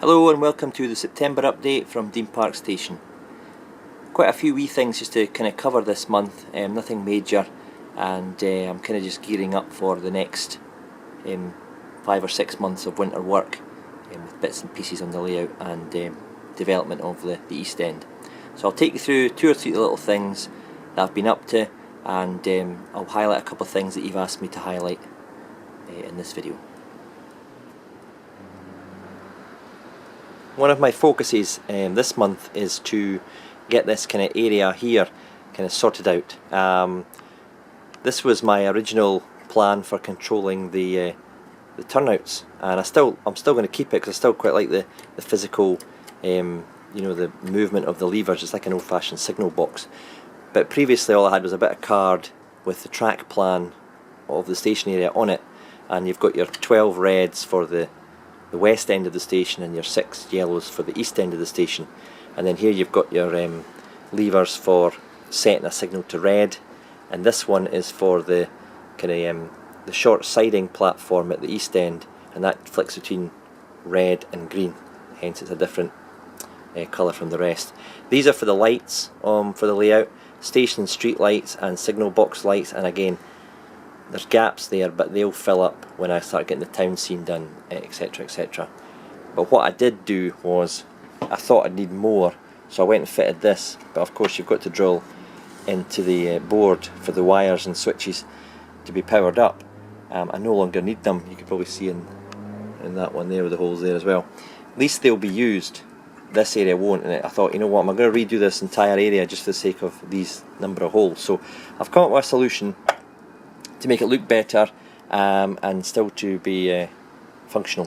Hello and welcome to the September update from Dean Park Station. Quite a few wee things just to kind of cover this month, nothing major, and I'm kind of just gearing up for the next 5 or 6 months of winter work with bits and pieces on the layout and development of the East End. So I'll take you through 2 or 3 little things that I've been up to, and I'll highlight a couple of things that you've asked me to highlight in this video. One of my focuses this month is to get this kind of area here kind of sorted out. This was my original plan for controlling the turnouts, and I'm still going to keep it because I still quite like the physical, you know, the movement of the levers. It's like an old-fashioned signal box. But previously all I had was a bit of card with the track plan of the station area on it, and you've got your 12 reds for the west end of the station and your 6 yellows for the east end of the station, and then here you've got your levers for setting a signal to red, and this one is for the kind of the short siding platform at the east end, and that flicks between red and green, hence it's a different colour from the rest. These are for the lights for the layout, station street lights and signal box lights, and again there's gaps there, but they'll fill up when I start getting the town scene done, etc, etc. But what I did do was, I thought I'd need more, so I went and fitted this, but of course you've got to drill into the board for the wires and switches to be powered up. I no longer need them. You can probably see in that one there with the holes there as well. At least they'll be used. This area won't, and I thought, you know what, I'm going to redo this entire area just for the sake of these number of holes. So I've come up with a solution to make it look better and still to be functional.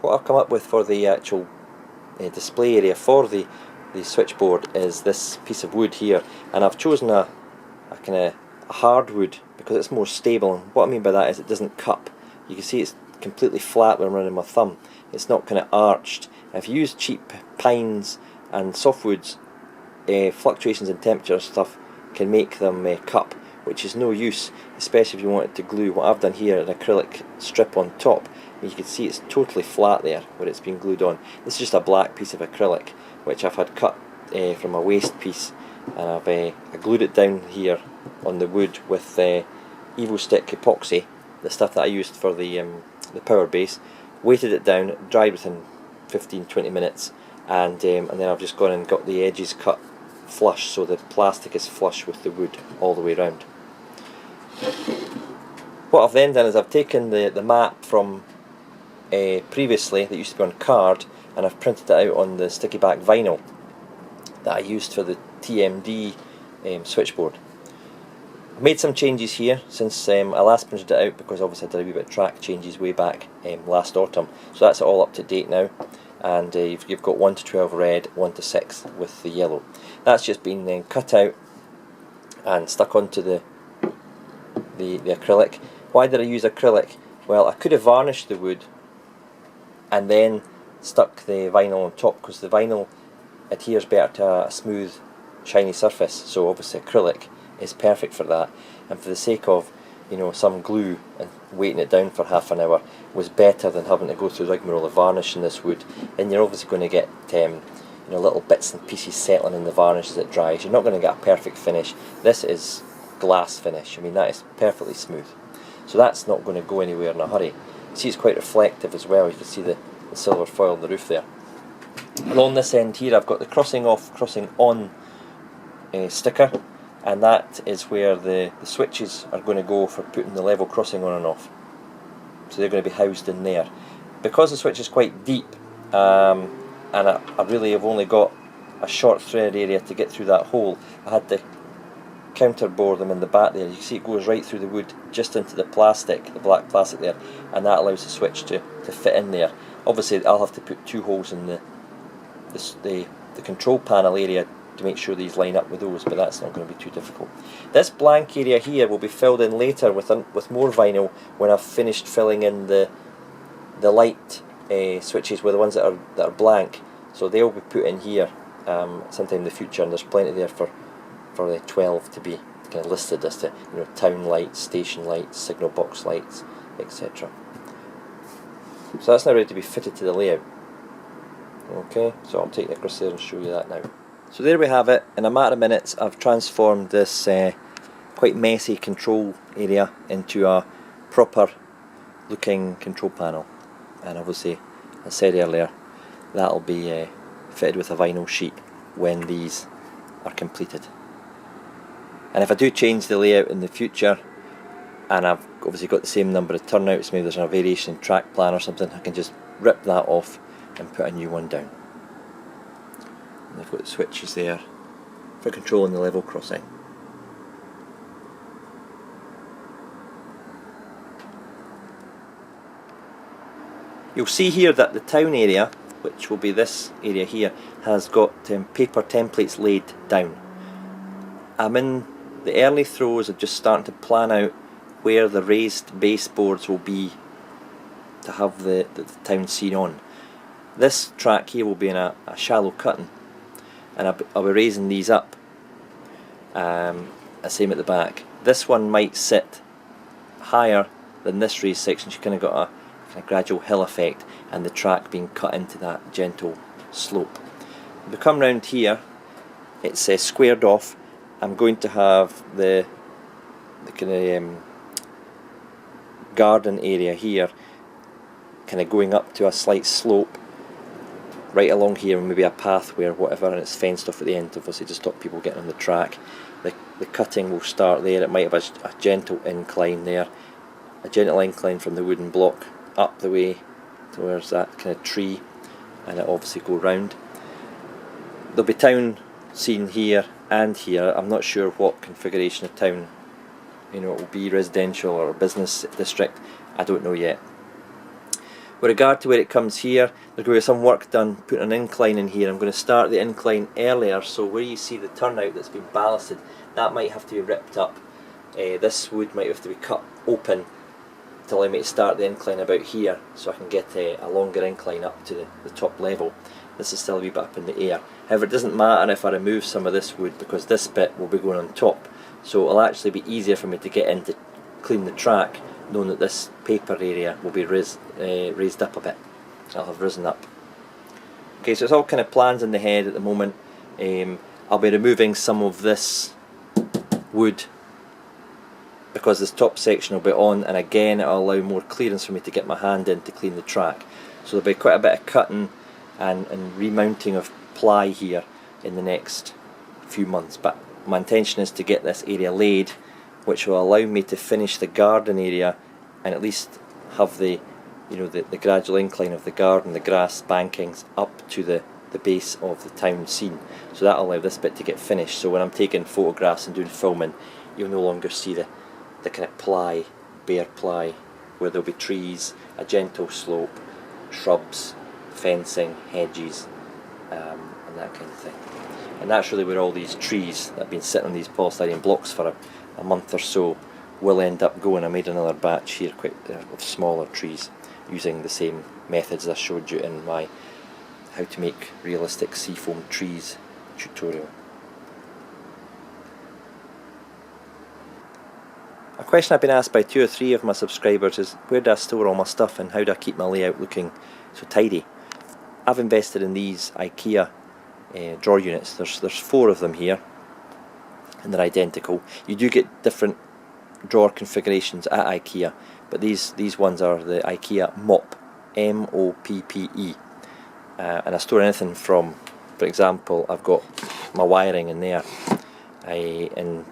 What I've come up with for the actual display area for the switchboard is this piece of wood here, and I've chosen a kind of hardwood because it's more stable, and what I mean by that is it doesn't cup. You can see it's completely flat when I'm running my thumb. It's not kind of arched. If you use cheap pines and softwoods, fluctuations in temperature and stuff can make them cup, which is no use, especially if you wanted to glue. What I've done here, an acrylic strip on top, and you can see it's totally flat there where it's been glued on. This is just a black piece of acrylic which I've had cut from a waste piece, and I've I glued it down here on the wood with Evo Stick epoxy, the stuff that I used for the power base. Weighted it down, dried within 15-20 minutes, and then I've just gone and got the edges cut flush, so the plastic is flush with the wood all the way around. What I've then done is I've taken the map from previously that used to be on card, and I've printed it out on the sticky back vinyl that I used for the TMD switchboard. I've made some changes here since I last printed it out, because obviously I did a wee bit of track changes way back last autumn, so that's all up to date now. And you've got 1 to 12 red, 1 to 6 with the yellow. That's just been cut out and stuck onto the acrylic. Why did I use acrylic? Well, I could have varnished the wood and then stuck the vinyl on top, because the vinyl adheres better to a smooth, shiny surface, so obviously acrylic is perfect for that. And for the sake of, you know, some glue and waiting it down for half an hour was better than having to go through the rigmarole of varnishing this wood. Then you're obviously going to get you know, little bits and pieces settling in the varnish as it dries. You're not going to get a perfect finish. This is glass finish. I mean, that is perfectly smooth. So that's not going to go anywhere in a hurry. See, it's quite reflective as well. You can see the silver foil on the roof there. Along this end here I've got the crossing off, crossing on sticker, and that is where the switches are going to go for putting the level crossing on and off. So they're going to be housed in there. Because the switch is quite deep, and I really have only got a short thread area to get through that hole, I had to counterbore them in the back there. You can see it goes right through the wood just into the plastic, the black plastic there, and that allows the switch to fit in there. Obviously I'll have to put 2 holes in the control panel area to make sure these line up with those, but that's not going to be too difficult. This blank area here will be filled in later with more vinyl when I've finished filling in the light switches with the ones that are blank. So they'll be put in here sometime in the future, and there's plenty there for the 12 to be kind of listed as to, you know, town lights, station lights, signal box lights, etc. So that's now ready to be fitted to the layout. Okay, so I'll take you across there and show you that now. So there we have it. In a matter of minutes I've transformed this quite messy control area into a proper looking control panel, and obviously, as I said earlier, that'll be fitted with a vinyl sheet when these are completed. And if I do change the layout in the future, and I've obviously got the same number of turnouts, maybe there's a variation in track plan or something, I can just rip that off and put a new one down. And I've got the switches there for controlling the level crossing. You'll see here that the town area, which will be this area here, has got paper templates laid down. I'm in the early throes of just starting to plan out where the raised baseboards will be to have the town scene on. This track here will be in a shallow cutting, and I'll be raising these up, same at the back. This one might sit higher than this raised section, so you kind of got a gradual hill effect, and the track being cut into that gentle slope. If we come round here, it's squared off. I'm going to have the kind of garden area here kind of going up to a slight slope right along here, and maybe a pathway or whatever, and it's fenced off at the end, obviously to stop people getting on the track. The cutting will start there. It might have a gentle incline there, a gentle incline from the wooden block up the way towards that kind of tree, and it obviously go round. There'll be town scene here and here. I'm not sure what configuration of town, it will be residential or a business district, I don't know yet. With regard to where it comes here, there's going to be some work done putting an incline in here. I'm going to start the incline earlier, so where you see the turnout that's been ballasted, that might have to be ripped up. This wood might have to be cut open to allow me to start the incline about here, so I can get a longer incline up to the top level. This is still a wee bit up in the air. However, it doesn't matter if I remove some of this wood, because this bit will be going on top, so it'll actually be easier for me to get in to clean the track, knowing that this paper area will be raised up a bit. I'll have risen up. Okay, so it's all kind of plans in the head at the moment. I'll be removing some of this wood because this top section will be on, and again it'll allow more clearance for me to get my hand in to clean the track. So there'll be quite a bit of cutting and remounting of ply here in the next few months, but my intention is to get this area laid, which will allow me to finish the garden area and at least have the gradual incline of the garden, the grass bankings up to the base of the town scene. So that'll allow this bit to get finished, so when I'm taking photographs and doing filming, you'll no longer see the kind of ply, bare ply, where there'll be trees, a gentle slope, shrubs, fencing, hedges, and that kind of thing. And that's really where all these trees that have been sitting on these polystyrene blocks for a month or so will end up going. I made another batch here of smaller trees using the same methods I showed you in my how to make realistic seafoam trees tutorial. A question I've been asked by 2 or 3 of my subscribers is, where do I store all my stuff and how do I keep my layout looking so tidy? I've invested in these IKEA drawer units. There's 4 of them here, and they're identical. You do get different drawer configurations at IKEA, but these ones are the IKEA MOPPE, M-O-P-P-E, and I store anything from, for example, I've got my wiring in there, in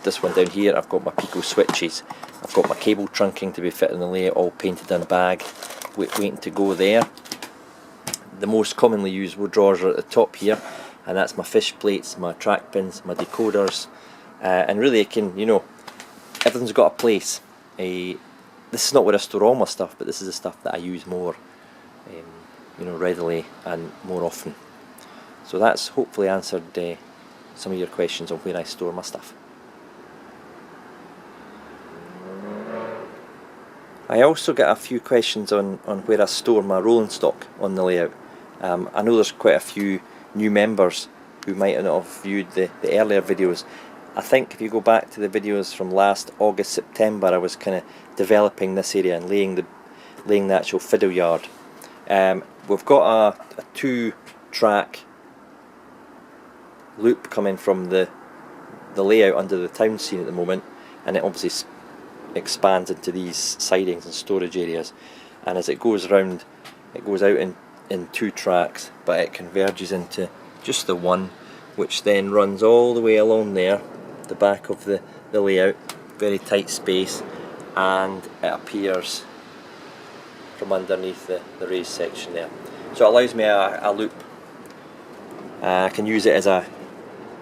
this one down here I've got my Pico switches, I've got my cable trunking to be fitted in the layout, all painted in a bag, waiting to go there. The most commonly used wood drawers are at the top here, and that's my fish plates, my track pins, my decoders, and really it can, everything's got a place. This is not where I store all my stuff, but this is the stuff that I use more, readily and more often. So that's hopefully answered some of your questions on where I store my stuff. I also get a few questions on where I store my rolling stock on the layout. I know there's quite a few new members who might not have viewed the earlier videos. I think if you go back to the videos from last August, September, I was kind of developing this area and laying laying the actual fiddle yard. We've got a 2-track loop coming from the layout under the town scene at the moment, and it obviously expands into these sidings and storage areas, and as it goes round it goes out in 2 tracks, but it converges into just the one, which then runs all the way along there, the back of the layout, very tight space, and it appears from underneath the raised section there. So it allows me a loop. I can use it as a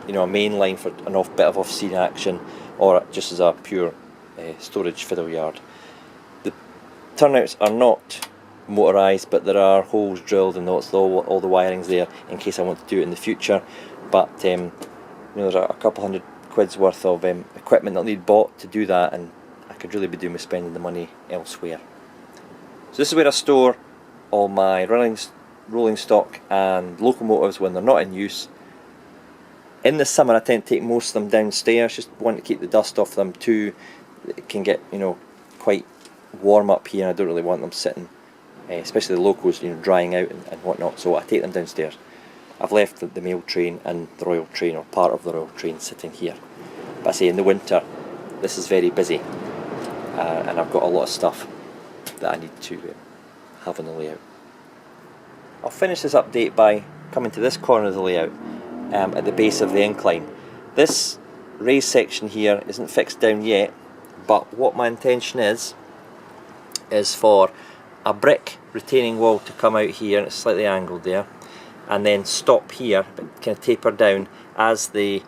main line for an bit of off-scene action, or just as a pure storage fiddle yard. The turnouts are not motorised, but there are holes drilled and all the wiring's there in case I want to do it in the future. But there's a couple hundred quid's worth of equipment that need bought to do that, and I could really be doing with spending the money elsewhere. So this is where I store all my rolling stock and locomotives when they're not in use. In the summer I tend to take most of them downstairs, just want to keep the dust off them too. It can get quite warm up here, and I don't really want them sitting, especially the locos, drying out and whatnot, so I take them downstairs. I've left the mail train and the royal train, or part of the royal train, sitting here. But I say in the winter this is very busy, and I've got a lot of stuff that I need to have on the layout. I'll finish this update by coming to this corner of the layout, at the base of the incline. This raised section here isn't fixed down yet, but what my intention is for a brick retaining wall to come out here, and it's slightly angled there, and then stop here, but kind of taper down as the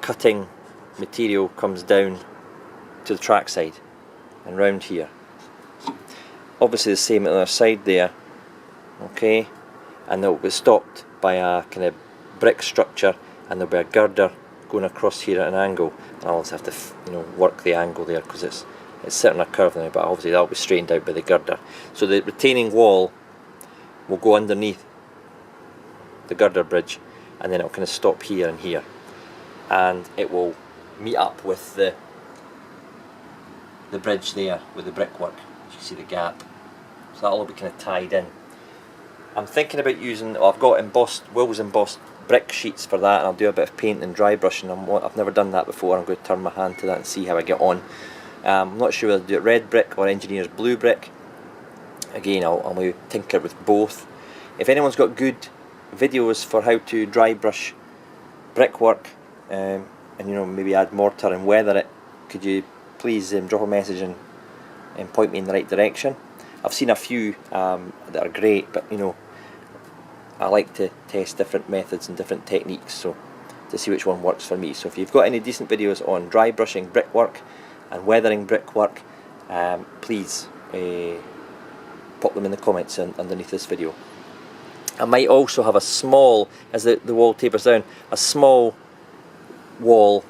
cutting material comes down to the trackside and round here. Obviously the same at the other side there, okay, and it will be stopped by a kind of brick structure, and there'll be a girder going across here at an angle, and I'll also have to work the angle there because it's sitting on a curve now, but obviously that'll be straightened out by the girder. So the retaining wall will go underneath the girder bridge, and then it'll kind of stop here and here, and it will meet up with the bridge there with the brickwork. As you see the gap, so that'll all be kind of tied in. I'm thinking about using, I've got Will's embossed brick sheets for that, and I'll do a bit of paint and dry brushing. I've never done that before. I'm going to turn my hand to that and see how I get on. I'm not sure whether to do it red brick or engineer's blue brick. Again, I'll maybe tinker with both. If anyone's got good videos for how to dry brush brickwork, and maybe add mortar and weather it, could you please drop a message and point me in the right direction. I've seen a few that are great, but I like to test different methods and different techniques, so to see which one works for me. So if you've got any decent videos on dry brushing brickwork and weathering brickwork, please pop them in the comments underneath this video. I might also have a small, as the wall tapers down, a small wall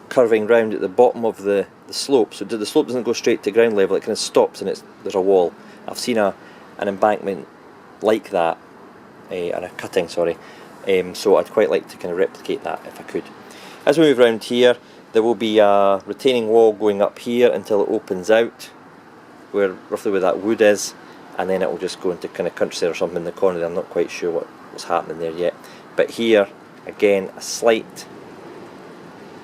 curving round at the bottom of the slope, so the slope doesn't go straight to ground level, it kind of stops and there's a wall. I've seen an embankment like that, and a cutting, sorry, so I'd quite like to kind of replicate that if I could. As we move around here, there will be a retaining wall going up here until it opens out, roughly where that wood is, and then it will just go into kind of countryside or something in the corner there. I'm not quite sure what's happening there yet, but here again a slight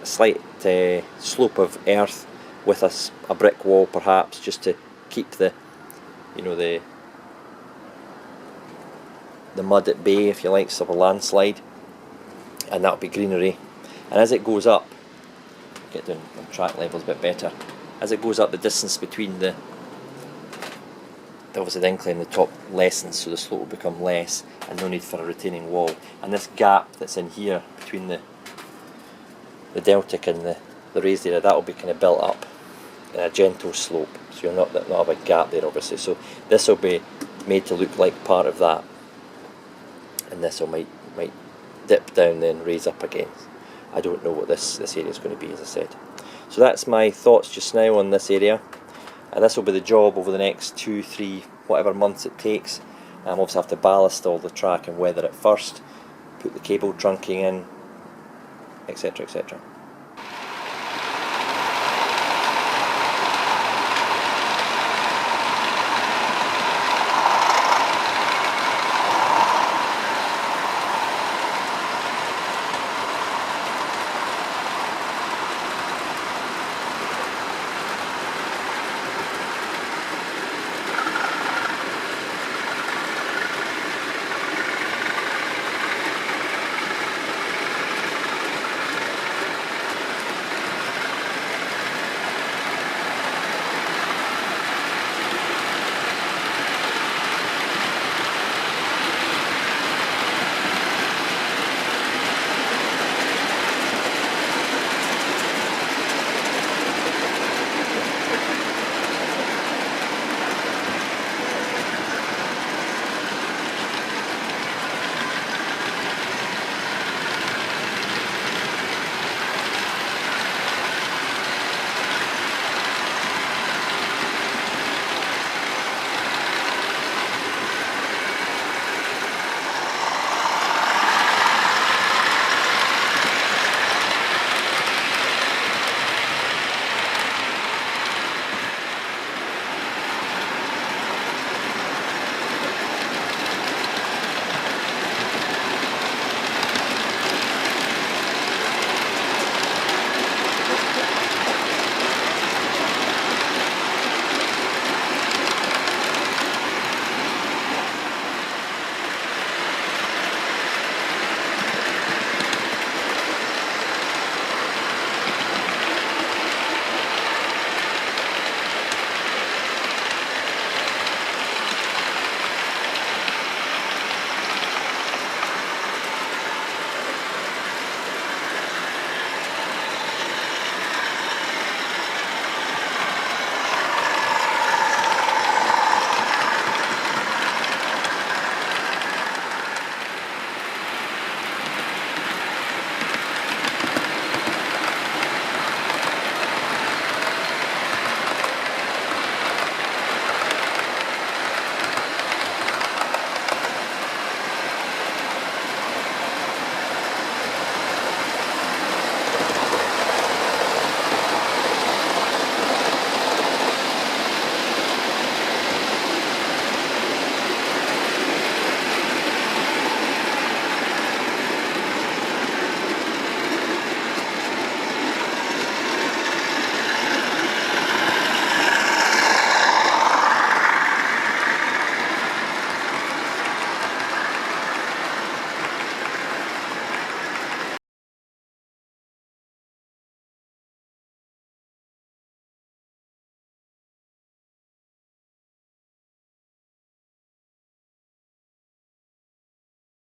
slope of earth with a brick wall, perhaps, just to keep the mud at bay, if you like, sort of a landslide, and that'll be greenery. And as it goes up, get down on track levels a bit better, as it goes up, the distance between obviously the incline and the top lessens, so the slope will become less and no need for a retaining wall. And this gap that's in here between the deltic and the raised area, that will be kind of built up in a gentle slope, so you'll not have a gap there obviously. So this will be made to look like part of that, and this might dip down then raise up again. I don't know what this area is going to be, as I said. So that's my thoughts just now on this area, and this will be the job over the next 2, 3, whatever months it takes. Obviously have to ballast all the track and weather it first, put the cable trunking in, etc, etc.